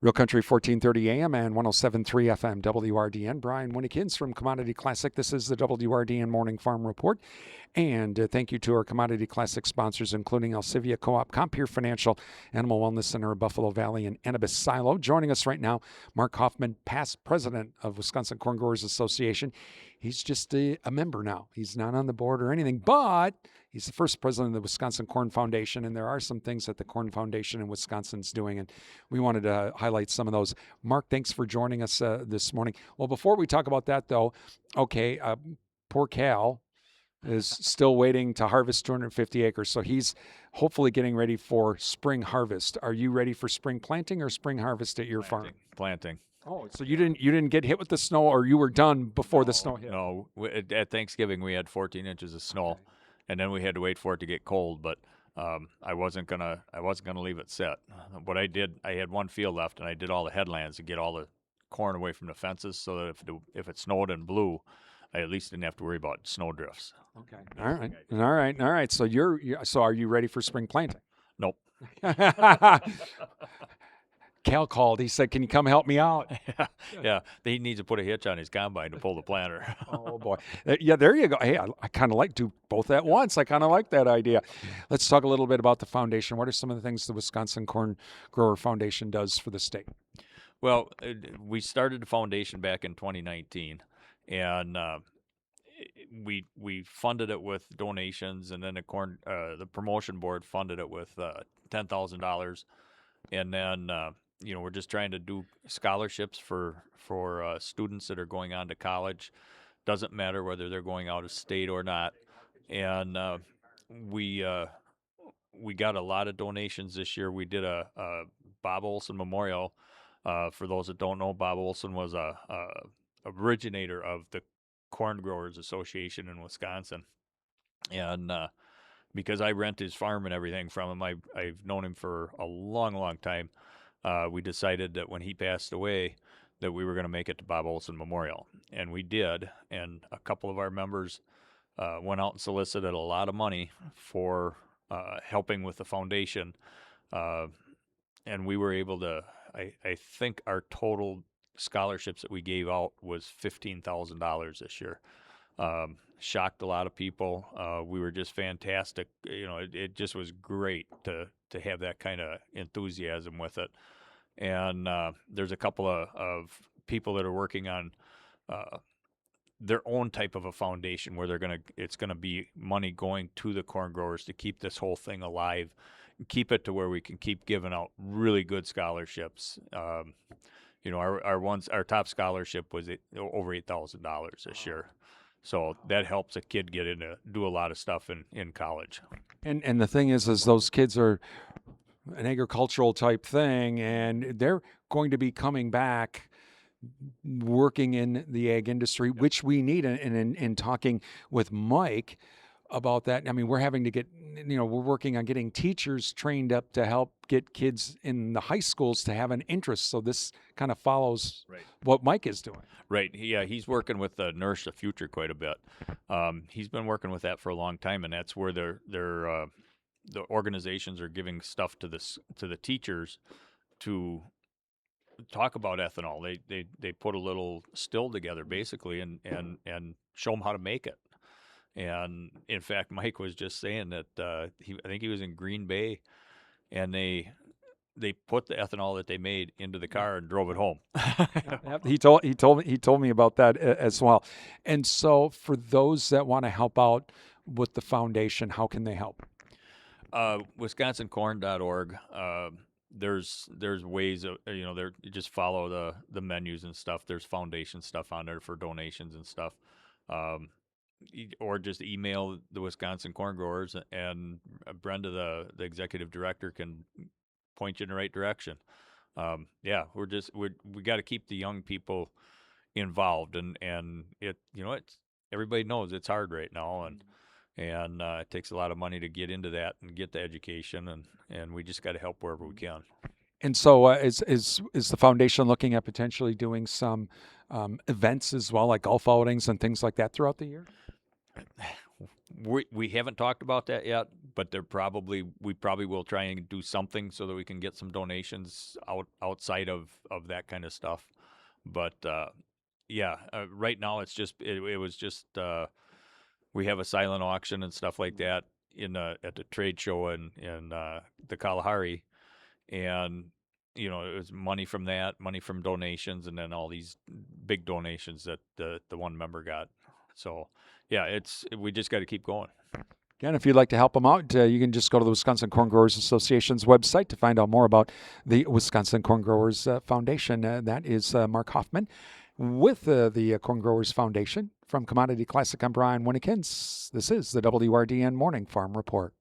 Real Country 1430 AM and 107.3 FM WRDN. Brian Winnikins from Commodity Classic. This is the WRDN Morning Farm Report. And thank you to our Commodity Classic sponsors, including Alcivia Co-op, Compeer Financial, Animal Wellness Center, Buffalo Valley, and Annabis Silo. Joining us right now, Mark Hoffman, past president of Wisconsin Corn Growers Association. He's just a member now. He's not on the board or anything, but he's the first president of the Wisconsin Corn Foundation, and there are some things that the Corn Foundation in Wisconsin's doing, and we wanted to highlight some of those. Mark, thanks for joining us this morning. Well, before we talk about that, though, okay, poor Cal is still waiting to harvest 250 acres, so he's hopefully getting ready for spring harvest. Are you ready for spring planting or spring harvest at your farm? Planting. Oh, so you didn't get hit with the snow, or you were done before the snow hit? No, at Thanksgiving we had 14 inches of snow, okay. And then we had to wait for it to get cold. But I wasn't gonna leave it set. What I did, I had one field left, and I did all the headlands to get all the corn away from the fences, so that if it snowed and blew, I at least didn't have to worry about snow drifts. Okay. All right. So so are you ready for spring planting? Nope. Cal called. He said, "Can you come help me out?" Yeah. He needs to put a hitch on his combine to pull the planter. Oh, boy. Yeah, there you go. Hey, I kind of like to do both at once. I kind of like that idea. Let's talk a little bit about the foundation. What are some of the things the Wisconsin Corn Grower Foundation does for the state? Well, we started the foundation back in 2019, and we funded it with donations, and then the promotion board funded it with $10,000, and then we're just trying to do scholarships for students that are going on to college. Doesn't matter whether they're going out of state or not. And we got a lot of donations this year. We did a Bob Olson Memorial. For those that don't know, Bob Olson was a originator of the Corn Growers Association in Wisconsin. And because I rent his farm and everything from him, I've known him for a long, long time. We decided that when he passed away, that we were going to make it to Bob Olson Memorial, and we did. And a couple of our members went out and solicited a lot of money for helping with the foundation, and we were able to. I think our total scholarships that we gave out was $15,000 this year. Shocked a lot of people. We were just fantastic. It just was great to have that kind of enthusiasm with it. And there's a couple of people that are working on their own type of a foundation where it's gonna be money going to the corn growers to keep this whole thing alive, and keep it to where we can keep giving out really good scholarships. Our top scholarship was over $8,000 this year. So that helps a kid do a lot of stuff in college. And the thing is those kids are an agricultural type thing, and they're going to be coming back working in the ag industry, which we need. And in talking with Mike about that, I mean, we're having to we're working on getting teachers trained up to help get kids in the high schools to have an interest. So this kind of follows what Mike is doing. Right. Yeah, he's working with Nourish the Future quite a bit. He's been working with that for a long time, and that's where the organizations are giving stuff to the teachers to talk about ethanol. They put a little still together basically and show them how to make it. And in fact, Mike was just saying that I think he was in Green Bay, and they put the ethanol that they made into the car and drove it home. He told me about that as well. And so, for those that want to help out with the foundation, how can they help? WisconsinCorn.org. There's ways of you just follow the menus and stuff. There's foundation stuff on there for donations and stuff. Or just email the Wisconsin Corn Growers, and Brenda, the executive director, can point you in the right direction. We got to keep the young people involved, and it's everybody knows it's hard right now, and it takes a lot of money to get into that and get the education, and we just got to help wherever we can. And so is the foundation looking at potentially doing some events as well, like golf outings and things like that throughout the year? We haven't talked about that yet, but we probably will try and do something so that we can get some donations outside of that kind of stuff. But right now it was just we have a silent auction and stuff like that at the trade show in the Kalahari, and it was money from that, money from donations, and then all these big donations that the one member got. So yeah, we just got to keep going. Again, if you'd like to help them out, you can just go to the Wisconsin Corn Growers Association's website to find out more about the Wisconsin Corn Growers Foundation. That is Mark Hoffman with the Corn Growers Foundation. From Commodity Classic, I'm Brian Winnikins. This is the WRDN Morning Farm Report.